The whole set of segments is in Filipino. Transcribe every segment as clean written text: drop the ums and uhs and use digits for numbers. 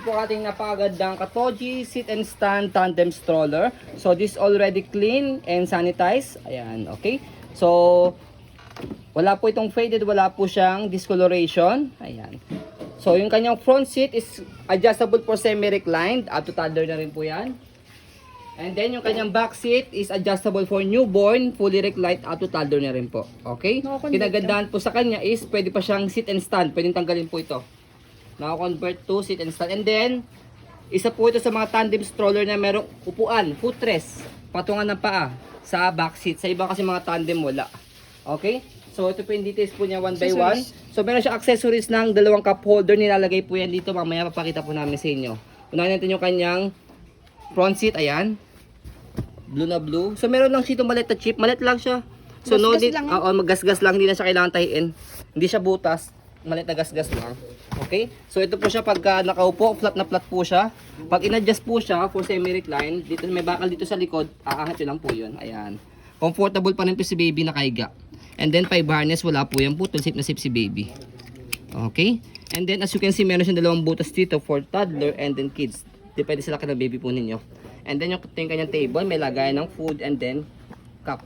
Po ating napakagandang Katoji sit and stand tandem stroller. So this already clean and sanitized. Ayan, okay. So wala po itong faded, wala po siyang discoloration. Ayan. So yung kanyang front seat is adjustable for semi-reclined. Up to toddler na rin po yan. And then yung kanyang back seat is adjustable for newborn, fully reclined up to toddler na rin po. Okay? Kinagandahan po sa kanya is pwede pa siyang sit and stand. Pwedeng tanggalin po ito. Naka-convert to sit and stand. And then, isa po ito sa mga tandem stroller na merong upuan, footrest, patungan ng paa sa back seat. Sa iba kasi mga tandem wala. Okay? So, ito po yung details po niya one by one. So, meron siya accessories ng dalawang cup holder. Nilalagay po yan dito. Mamaya papakita po namin sa inyo. Unahin natin yung kanyang front seat. Ayan. Blue na blue. So, meron lang sito malit na chip. Malit lang siya. So, no need. Maggasgas lang. Hindi na siya kailangan tahiin. Hindi siya butas. Malit na gasgas lang. Okay? So ito po siya pagka nakaupo, flat na flat po siya. Pag in-adjust po siya for semi-recline, dito may bakal dito sa likod, aangat yun lang po yun. Ayan. Comfortable pa rin po si baby nakahiga. And then 5 harness, wala po yan. Putol, safe na safe si baby. Okay? And then as you can see, meron siyang dalawang butas dito for toddler and then kids. Depende sa laki ng baby po ninyo. And then yung kanyang table, may lagayan ng food and then cup.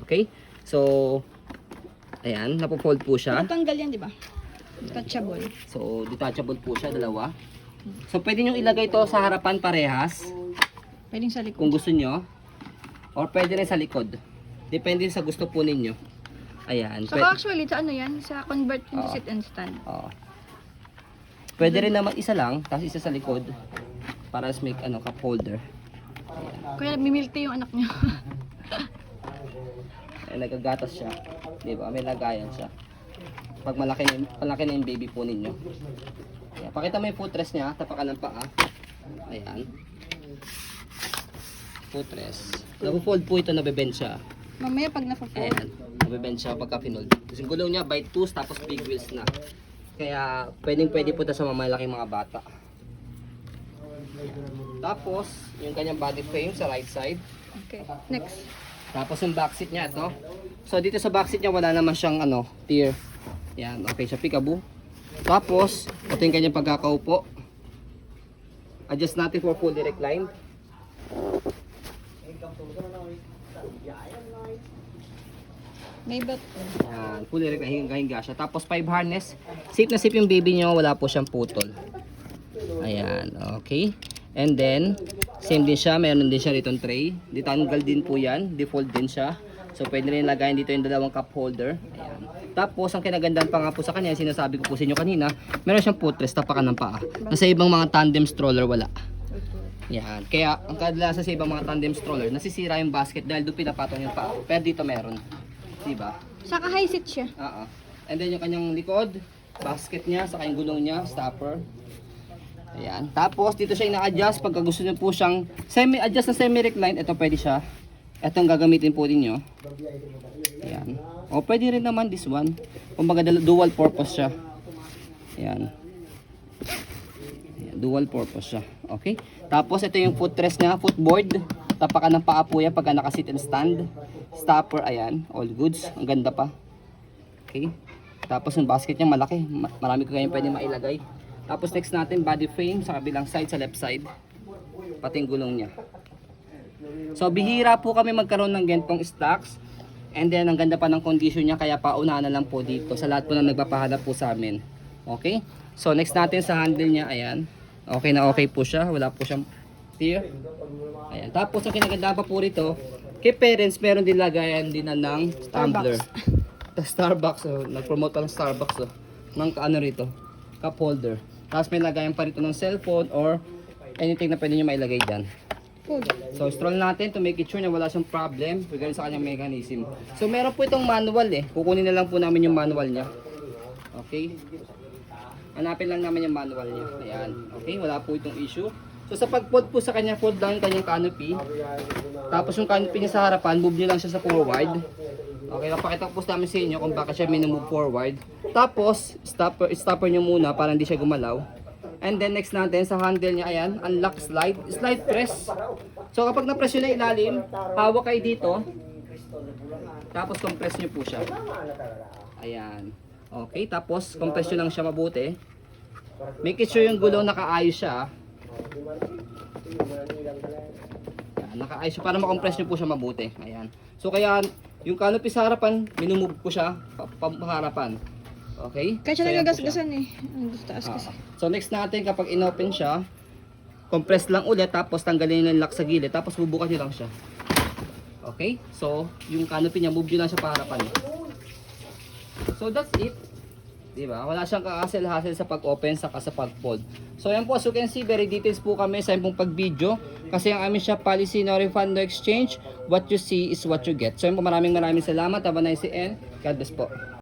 Okay? So ayan, napo-fold po siya. Matanggal yan, di ba? Detachable. So, detachable po siya, dalawa. So, pwede nyo ilagay to sa harapan parehas. Pwedeng sa likod. Kung gusto nyo. Or pwede rin sa likod. Depende sa gusto po ninyo. Ayan. So, actually, sa ano yan? Sa convert into sit and stand. Oo. Pwede rin naman isa lang, tapos isa sa likod. Para sa make cup holder. Ayan. Kaya mimilti yung anak niyo. Ay, nagagatas siya. Diba? May lagayan siya. Pag malaki na yung baby po ninyo. Ayan. Pakita mo yung footrest niya. Tapakan ng paa. Ayan. Footrest. Nag-fold po ito, nabebend siya. Mamaya pag naka-fold. Ayan. Nabebend siya pagka pinold. Kasi yung gulong niya by 2 tapos big wheels na. Kaya pwede po ito sa mamalaking mga bata. Tapos, yung kanyang body frame sa right side. Okay. Next. Tapos yung back seat niya ito. So dito sa back seat niya wala naman siyang tier. Yan, okay siya, peekaboo. Tapos, ito yung kanyang pagkakaupo. Adjust natin for fully reclined. May bat. Yan, fully reclined, hinga siya. Tapos 5 harness. Safe na safe yung baby niyo, wala po siyang putol. Ayan, okay. And then, same din siya, meron din siya ritong tray. Ditanggal din po yan, default din siya. So, pwede rin lagayin dito yung dalawang cup holder. Ayan. Tapos, ang kinagandaan pa nga po sa kanya, sinasabi ko po sa inyo kanina, meron siyang footrest, tapakan ng paa. Nasa ibang mga tandem stroller, wala. Yan. Kaya, ang kadalasan sa ibang mga tandem stroller, nasisira yung basket dahil doon pinapatong yung paa. Pero dito meron. Diba? Saka high seat siya. Oo. And then, yung kanyang likod, basket niya, saka yung gulong niya, stopper. Ayan. Tapos dito siya ina-adjust pagka gusto niyo po siyang semi-adjust na semi-recline. Ito pwede siya. Ito ang gagamitin po ninyo. Ayan. O pwede rin naman this one. Kumbaga dual purpose siya. Ayan. Ayan. Dual purpose siya. Okay. Tapos ito yung footrest niya. Footboard. Tapakan ng paa po yan pagka naka-sit and stand. Stopper. Ayan. All goods. Ang ganda pa. Okay. Tapos yung basket niya malaki. Marami ko kayong pwede mailagay. Tapos next natin, body frame sa kabilang side, sa left side. Pati yung gulong niya. So, bihira po kami magkaroon ng gantong stocks. And then, ang ganda pa ng condition niya, kaya paunahan na lang po dito. Sa lahat po na nagpapahanap po sa amin. Okay? So, next natin sa handle niya, ayan. Okay na okay po siya. Wala po siyang tear. Ayan. Tapos, ang kinagandaan pa po rito, kay parents, meron din lagayan din na ng tumbler. Starbucks. Oh. Nag-promote pa ng Starbucks. Oh. Ng ano rito, cup holder. Tapos may lagayan pa rito ng cellphone or anything na pwede nyo mailagay dyan. So, stroll natin to make it sure na wala siyang problem regarding sa kanyang mechanism. So, meron po itong manual eh. Kukunin na lang po namin yung manual niya. Okay? Hanapin lang namin yung manual niya. Ayan. Okay? Wala po itong issue. So, sa pag-fold po sa kanya, fold lang yung kanyang canopy. Tapos yung canopy niya sa harapan, move nyo lang siya sa forward. Okay, napakita ko po namin sa inyo kung bakit siya minumove forward. Tapos, stopper nyo muna para hindi siya gumalaw. And then next natin, sa handle niya, ayan, unlock slide. Slide press. So kapag na-press nyo na ilalim, hawak kayo dito. Tapos compress nyo po siya. Ayan. Okay, tapos compress nyo lang siya mabuti. Make it sure yung gulong nakaayos siya. Yan, nakaayos siya para makompress nyo po siya mabuti. Ayan. So kaya yung canopy sa harapan, minumove ko siya paharapan. Okay? Kaya siya So, yan po nagagasgasan eh. Ang taas kasi. So next natin kapag inopen siya, compress lang ulit tapos tanggalin yung lock sa gilid tapos bubukas nyo lang siya. Okay? So yung canopy niya, move nyo lang siya paharapan. So that's it. Diba? Wala siyang ka-hassle-hassle sa pag-open saka sa pag-fold. So yan po, as you can see, very details po kami sa pong pag-video. Kasi ang aming shop policy, no refund, no exchange. What you see is what you get. So yan po, maraming salamat. Have a nice day and God bless po.